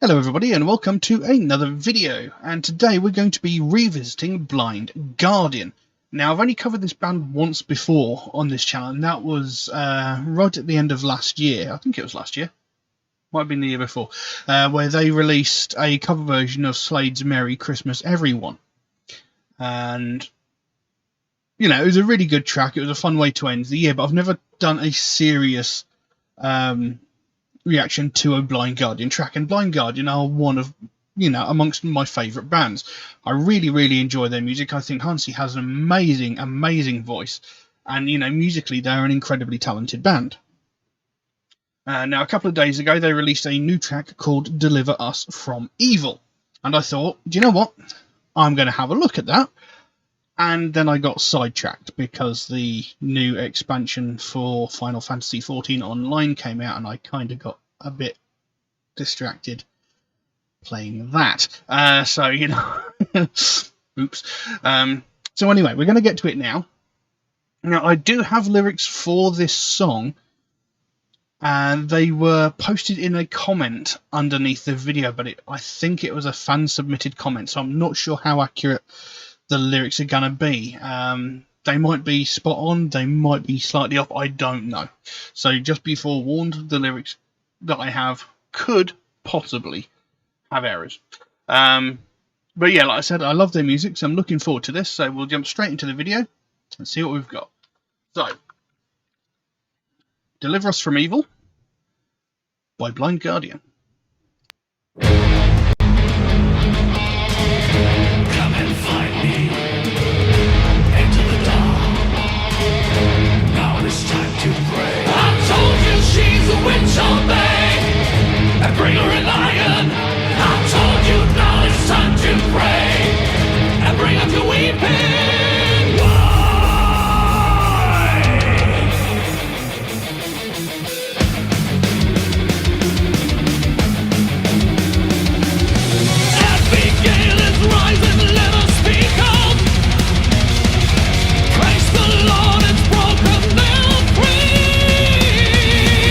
Hello everybody and welcome to another video, and today we're going to be revisiting Blind Guardian. Now I've only covered this band once before on this channel, and that was right at the end of last year. I think it was last year, might have been the year before, where they released a cover version of Slade's Merry Christmas Everyone. And you know, it was a really good track. It was a fun way to end the year, but I've never done a serious reaction to a Blind Guardian track, and Blind Guardian are one of, amongst my favourite bands. I really enjoy their music. I think Hansi has an amazing voice, and musically they're an incredibly talented band. Now a couple of days ago they released a new track called Deliver Us From Evil, and I thought, do you know what, I'm going to have a look at that. And then I got sidetracked because the new expansion for Final Fantasy XIV Online came out, and I kind of got a bit distracted playing that. Oops. So anyway, we're going to get to it now. Now, I do have lyrics for this song, and they were posted in a comment underneath the video, but I think it was a fan-submitted comment, so I'm not sure how accurate the lyrics are gonna be. They might be spot on, they might be slightly off, I don't know. So just be forewarned, the lyrics that I have could possibly have errors. But yeah, like I said, I love their music, so I'm looking forward to this. So we'll jump straight into the video and see what we've got. So, Deliver Us From Evil by Blind Guardian. And bring her a lion. I told you now it's time to pray and bring up your weeping. Why? Abigail is rising, let us speak up. Praise the Lord, it's broken down free.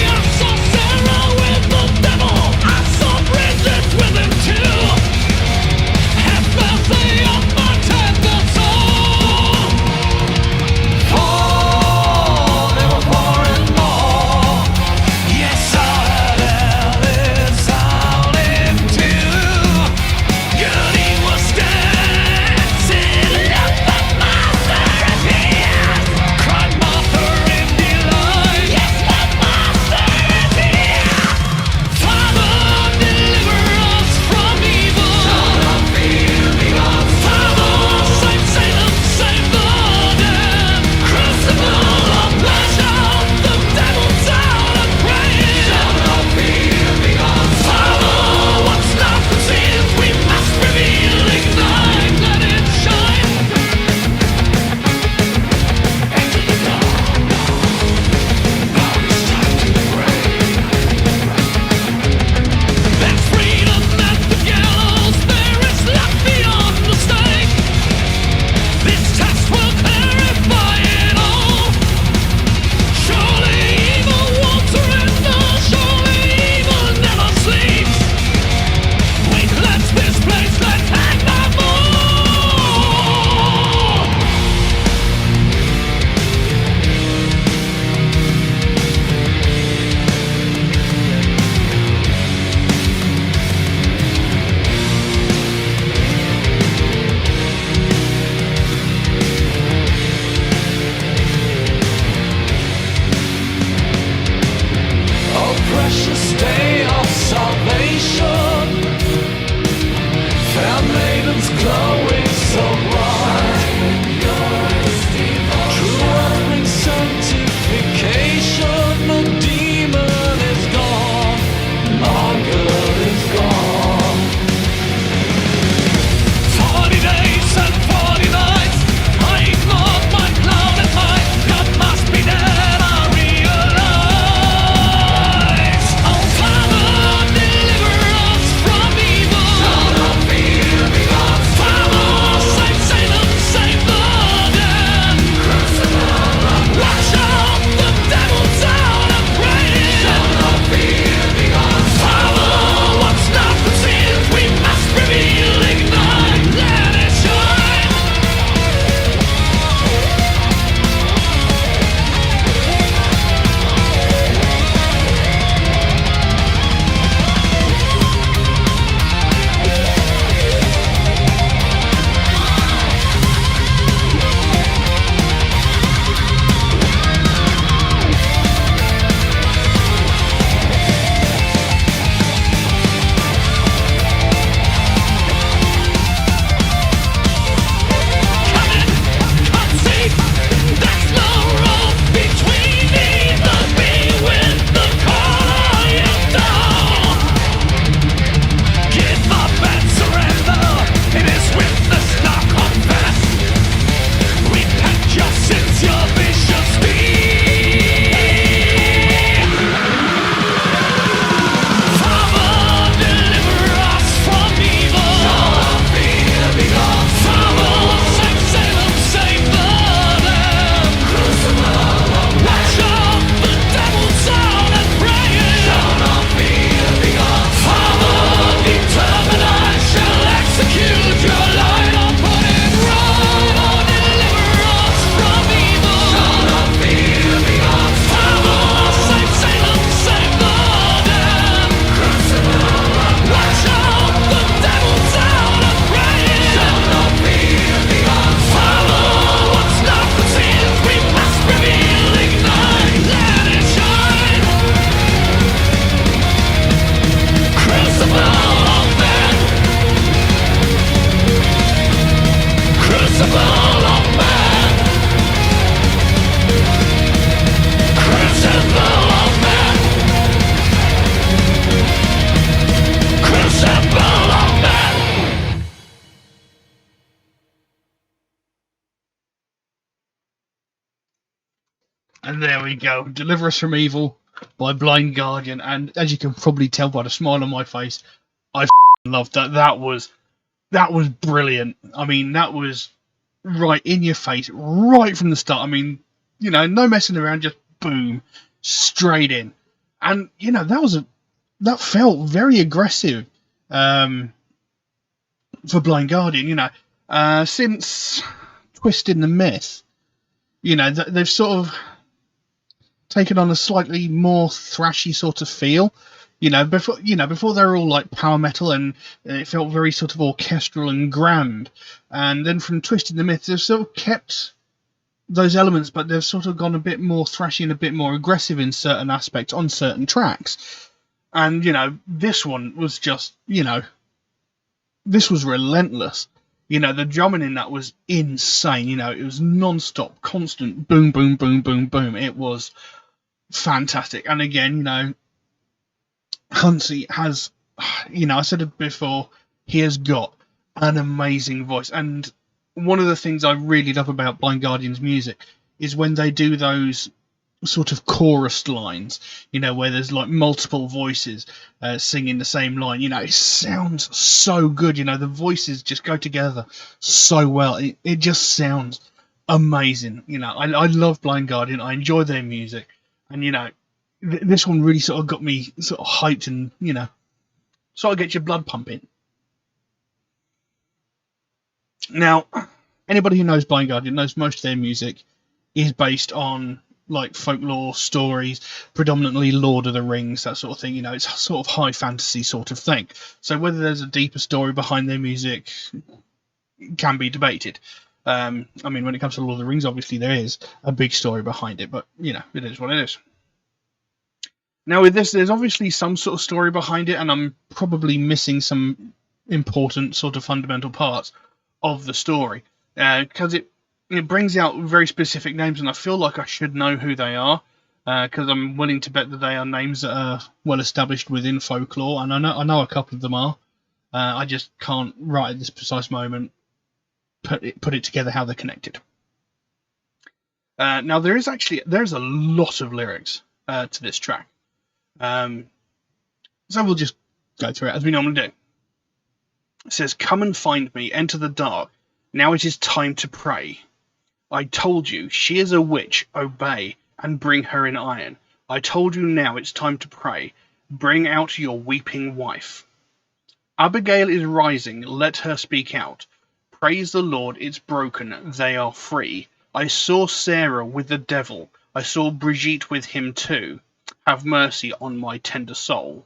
I saw Sarah with the devil, I saw Prejudice with him too. Have And there we go. Deliver Us from Evil by Blind Guardian. And as you can probably tell by the smile on my face, I loved that. That was brilliant. I mean, that was right in your face, right from the start. I mean, no messing around, just boom, straight in. And that felt very aggressive for Blind Guardian. Since Twisting the Myth, they've sort of taken on a slightly more thrashy sort of feel. Before they were all like power metal, and it felt very sort of orchestral and grand. And then from Twisting the Myth, they've sort of kept those elements, but they've sort of gone a bit more thrashy and a bit more aggressive in certain aspects on certain tracks. And this one was just, this was relentless. The drumming in that was insane. It was non-stop, constant boom, boom, boom, boom, boom. It was fantastic. And again, Huntsy has, I said it before, he has got an amazing voice. And one of the things I really love about Blind Guardian's music is when they do those sort of chorus lines, where there's like multiple voices singing the same line. It sounds so good. The voices just go together so well. It just sounds amazing. I love Blind Guardian. I enjoy their music, and this one really sort of got me sort of hyped, and sort of gets your blood pumping. Now, anybody who knows Blind Guardian knows most of their music is based on like folklore stories, predominantly Lord of the Rings, that sort of thing. It's sort of high fantasy sort of thing. So whether there's a deeper story behind their music can be debated. I mean, when it comes to Lord of the Rings, obviously there is a big story behind it, but it is what it is. Now with this, there's obviously some sort of story behind it, and I'm probably missing some important sort of fundamental parts of the story, because it brings out very specific names, and I feel like I should know who they are, because I'm willing to bet that they are names that are well established within folklore, and I know a couple of them are. I just can't right at this precise moment put it together how they're connected. Now there's a lot of lyrics to this track, so we'll just go through it as we normally do. It says, "Come and find me, enter the dark. Now it is time to pray. I told you, she is a witch, obey, and bring her in iron. I told you, now it's time to pray. Bring out your weeping wife. Abigail is rising, let her speak out. Praise the Lord, it's broken, they are free. I saw Sarah with the devil, I saw Brigitte with him too. Have mercy on my tender soul.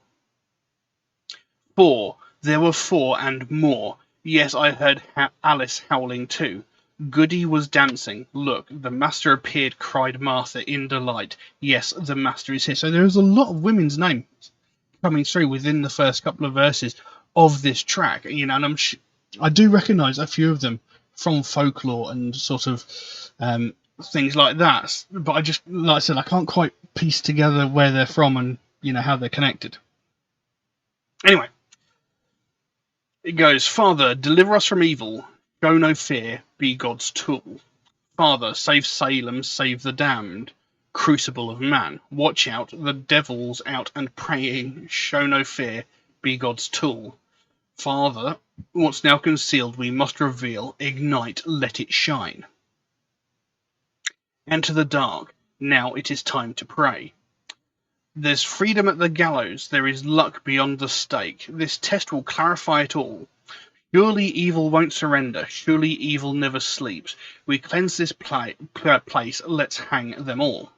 4. There were 4 and more. Yes, I heard Alice howling too. Goody was dancing. Look, the master appeared, cried Martha in delight. Yes, the master is here." So there's a lot of women's names coming through within the first couple of verses of this track, and I do recognise a few of them from folklore and sort of things like that. But I just, like I said, I can't quite piece together where they're from and how they're connected. Anyway, it goes, "Father, deliver us from evil. Show no fear, be God's tool. Father, save Salem, save the damned. Crucible of man, watch out, the devil's out and praying. Show no fear, be God's tool. Father, what's now concealed we must reveal. Ignite, let it shine. Enter the dark, now it is time to pray. There's freedom at the gallows, there is luck beyond the stake. This test will clarify it all. Surely evil won't surrender, surely evil never sleeps. We cleanse this place, let's hang them all.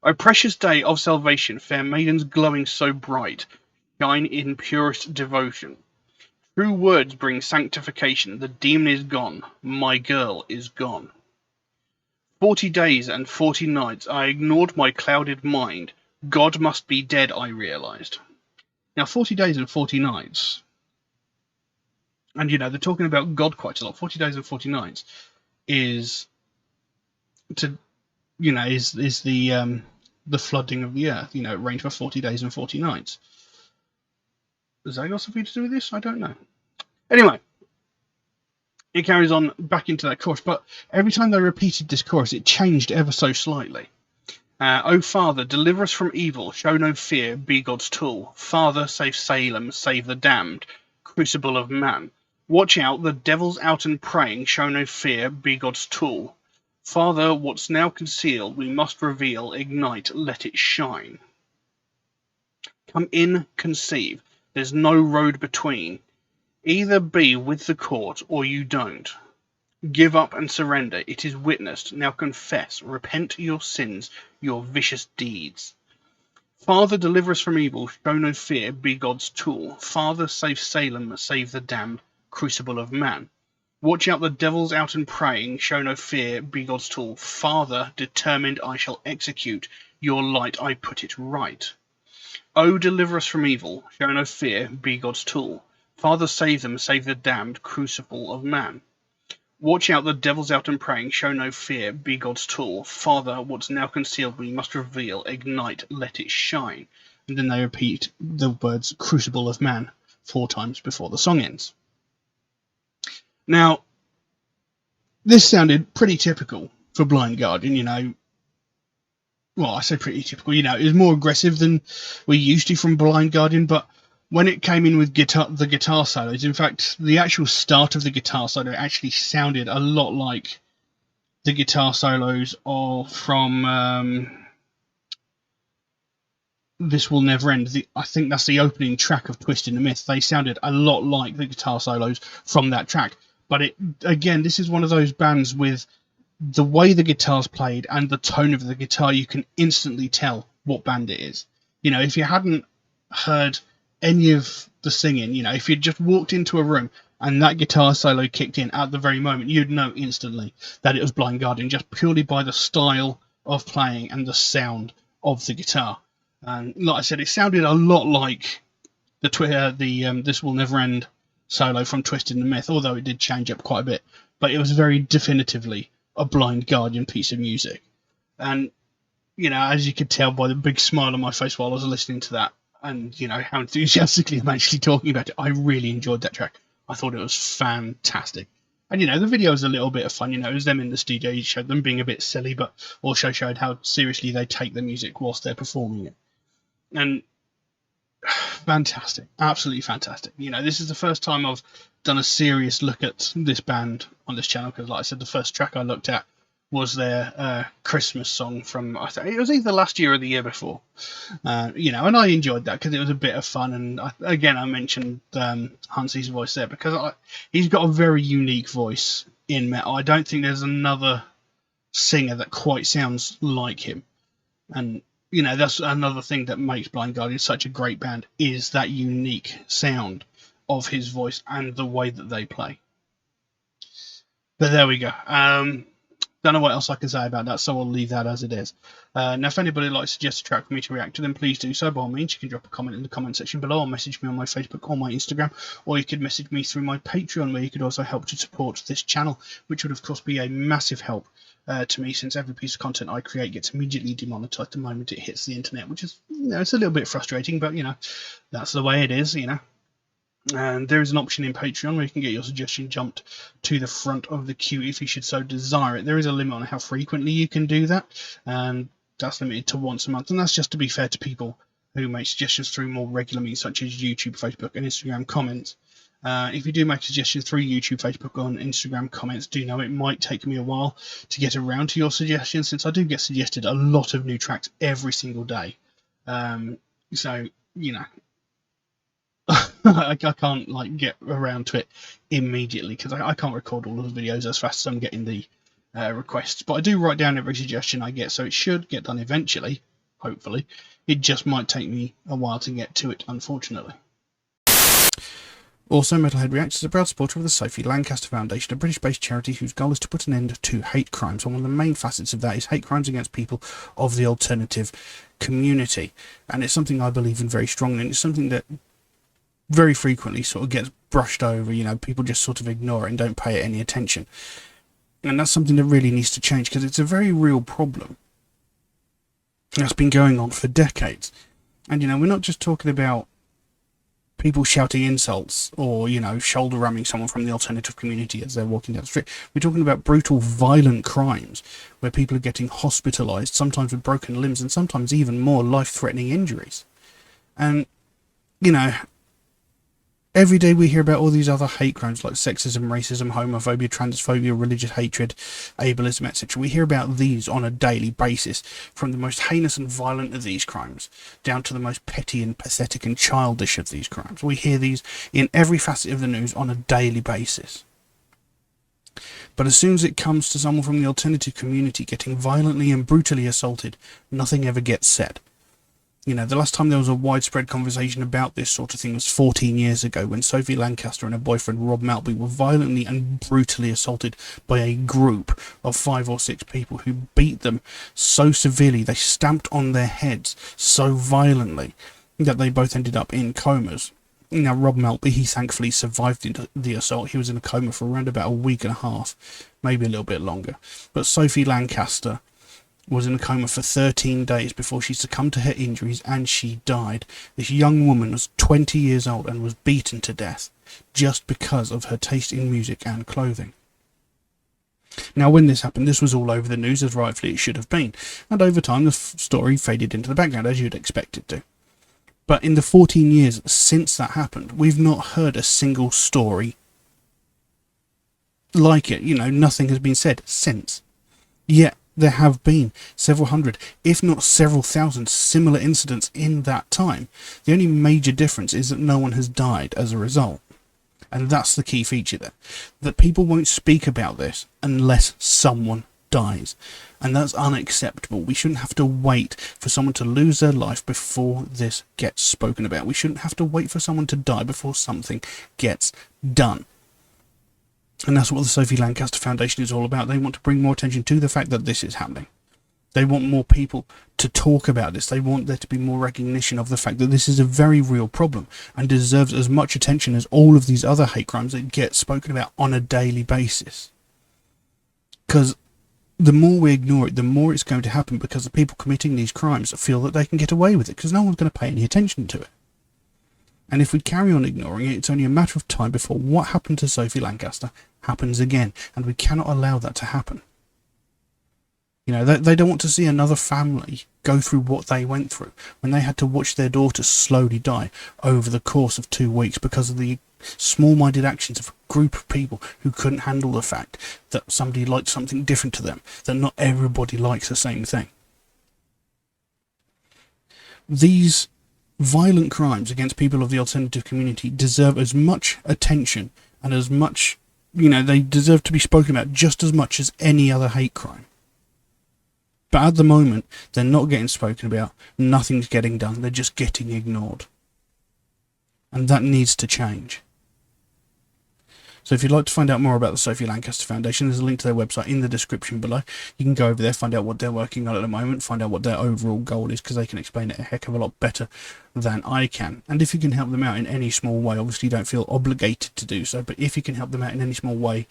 O precious day of salvation, fair maidens glowing so bright, shine in purest devotion. True words bring sanctification, the demon is gone, my girl is gone. 40 days and 40 nights I ignored my clouded mind. God must be dead, I realized." Now, 40 days and 40 nights. And, they're talking about God quite a lot. 40 days and 40 nights is the flooding of the earth. It rained for 40 days and 40 nights. Has that got something to do with this? I don't know. Anyway, it carries on back into that chorus, but every time they repeated this chorus, it changed ever so slightly. O Father, deliver us from evil, show no fear, be God's tool. Father, save Salem, save the damned, crucible of man. Watch out, the devil's out and praying, show no fear, be God's tool. Father, what's now concealed, we must reveal, ignite, let it shine. Come in, conceive, there's no road between. Either be with the court, or you don't. Give up and surrender, it is witnessed, now confess, repent your sins, your vicious deeds. Father, deliver us from evil, show no fear, be God's tool. Father, save Salem, save the damned, crucible of man. Watch out, the devil's out and praying, show no fear, be God's tool. Father, determined I shall execute, your light I put it right. Oh, deliver us from evil, show no fear, be God's tool. Father, save them, save the damned, crucible of man. Watch out, the devil's out and praying, show no fear, be God's tool. Father, what's now concealed we must reveal, ignite, let it shine. And then they repeat the words crucible of man 4 times before the song ends. Now, this sounded pretty typical for Blind Guardian, you know. Well, I say pretty typical, you know, it was more aggressive than we're used to from Blind Guardian, but when it came in with the guitar solos, in fact, the actual start of the guitar solo actually sounded a lot like the guitar solos from This Will Never End. I think that's the opening track of Twisting the Myth. They sounded a lot like the guitar solos from that track. But again, this is one of those bands with the way the guitar's played and the tone of the guitar, you can instantly tell what band it is. You know, if you hadn't heard any of the singing, you know, if you'd just walked into a room and that guitar solo kicked in at the very moment, you'd know instantly that it was Blind Guardian, just purely by the style of playing and the sound of the guitar. And like I said, it sounded a lot like the This Will Never End solo from Twisting the Myth, although it did change up quite a bit. But it was very definitively a Blind Guardian piece of music. And, you know, as you could tell by the big smile on my face while I was listening to that, and, you know, how enthusiastically I'm actually talking about it, I really enjoyed that track. I thought it was fantastic. And, you know, the video was a little bit of fun. You know, it was them in the studio. You showed them being a bit silly, but also showed how seriously they take the music whilst they're performing it. And fantastic. Absolutely fantastic. You know, this is the first time I've done a serious look at this band on this channel, because, like I said, the first track I looked at was their Christmas song from, I think it was either last year or the year before. You know, and I enjoyed that because it was a bit of fun. And I mentioned Hansi's voice there because he's got a very unique voice in metal. I don't think there's another singer that quite sounds like him. And, you know, that's another thing that makes Blind Guardian such a great band, is that unique sound of his voice and the way that they play. But there we go. Don't know what else I can say about that, so I'll leave that as it is. Now, if anybody would like to suggest a track for me to react to, then please do so. By all means, you can drop a comment in the comment section below, or message me on my Facebook or my Instagram, or you could message me through my Patreon, where you could also help to support this channel, which would, of course, be a massive help to me, since every piece of content I create gets immediately demonetized the moment it hits the internet, which is, you know, it's a little bit frustrating, but, you know, that's the way it is, you know. And there is an option in Patreon where you can get your suggestion jumped to the front of the queue if you should so desire it. There is a limit on how frequently you can do that, and that's limited to once a month. And that's just to be fair to people who make suggestions through more regular means, such as YouTube, Facebook, and Instagram comments. If you do make suggestions through YouTube, Facebook, and Instagram comments, do know it might take me a while to get around to your suggestions, since I do get suggested a lot of new tracks every single day. So, you know, I can't like get around to it immediately, because I can't record all of the videos as fast as I'm getting the requests. But I do write down every suggestion I get, so it should get done eventually, hopefully. It just might take me a while to get to it, unfortunately. Also, MetalHead Reacts is a proud supporter of the Sophie Lancaster Foundation, a British-based charity whose goal is to put an end to hate crimes. And one of the main facets of that is hate crimes against people of the alternative community. And it's something I believe in very strongly, and it's something that very frequently sort of gets brushed over. You know, people just sort of ignore it and don't pay it any attention. And that's something that really needs to change, because it's a very real problem that's been going on for decades. And, you know, we're not just talking about people shouting insults or, you know, shoulder ramming someone from the alternative community as they're walking down the street. We're talking about brutal, violent crimes where people are getting hospitalized, sometimes with broken limbs and sometimes even more life-threatening injuries. And, you know, every day we hear about all these other hate crimes like sexism, racism, homophobia, transphobia, religious hatred, ableism, etc. We hear about these on a daily basis, from the most heinous and violent of these crimes down to the most petty and pathetic and childish of these crimes. We hear these in every facet of the news on a daily basis. But as soon as it comes to someone from the alternative community getting violently and brutally assaulted, nothing ever gets said. You know, the last time there was a widespread conversation about this sort of thing was 14 years ago, when Sophie Lancaster and her boyfriend Rob Maltby were violently and brutally assaulted by a group of 5 or 6 people who beat them so severely, they stamped on their heads so violently that they both ended up in comas. Now, Rob Maltby, he thankfully survived the assault. He was in a coma for around about a week and a half, maybe a little bit longer. But Sophie Lancaster was in a coma for 13 days before she succumbed to her injuries and she died. This young woman was 20 years old and was beaten to death just because of her taste in music and clothing. Now, when this happened, this was all over the news, as rightfully it should have been, and over time the story faded into the background, as you'd expect it to. But in the 14 years since that happened, we've not heard a single story like it. You know, nothing has been said since. Yet there have been several hundred, if not several thousand, similar incidents in that time. The only major difference is that no one has died as a result. And that's the key feature there. That people won't speak about this unless someone dies. And that's unacceptable. We shouldn't have to wait for someone to lose their life before this gets spoken about. We shouldn't have to wait for someone to die before something gets done. And that's what the Sophie Lancaster Foundation is all about. They want to bring more attention to the fact that this is happening. They want more people to talk about this. They want there to be more recognition of the fact that this is a very real problem and deserves as much attention as all of these other hate crimes that get spoken about on a daily basis. Because the more we ignore it, the more it's going to happen, because the people committing these crimes feel that they can get away with it because no one's going to pay any attention to it. And if we carry on ignoring it, it's only a matter of time before what happened to Sophie Lancaster happens again, and we cannot allow that to happen. You know, they don't want to see another family go through what they went through when they had to watch their daughter slowly die over the course of 2 weeks because of the small-minded actions of a group of people who couldn't handle the fact that somebody liked something different to them, that not everybody likes the same thing. These violent crimes against people of the alternative community deserve as much attention and as much, you know, they deserve to be spoken about just as much as any other hate crime. But at the moment, they're not getting spoken about, nothing's getting done, they're just getting ignored. And that needs to change. So if you'd like to find out more about the Sophie Lancaster Foundation, there's a link to their website in the description below. You can go over there, find out what they're working on at the moment, find out what their overall goal is, because they can explain it a heck of a lot better than I can. And if you can help them out in any small way, obviously you don't feel obligated to do so, but if you can help them out in any small way,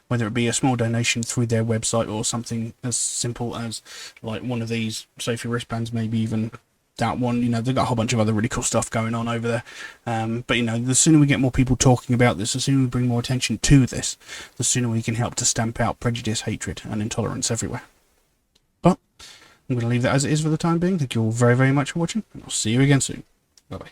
whether it be a small donation through their website or something as simple as like one of these Sophie wristbands, maybe even that one, you know, they've got a whole bunch of other really cool stuff going on over there. But, you know, the sooner we get more people talking about this, the sooner we bring more attention to this, the sooner we can help to stamp out prejudice, hatred, and intolerance everywhere. But I'm going to leave that as it is for the time being. Thank you all very, very much for watching, and I'll see you again soon. Bye-bye.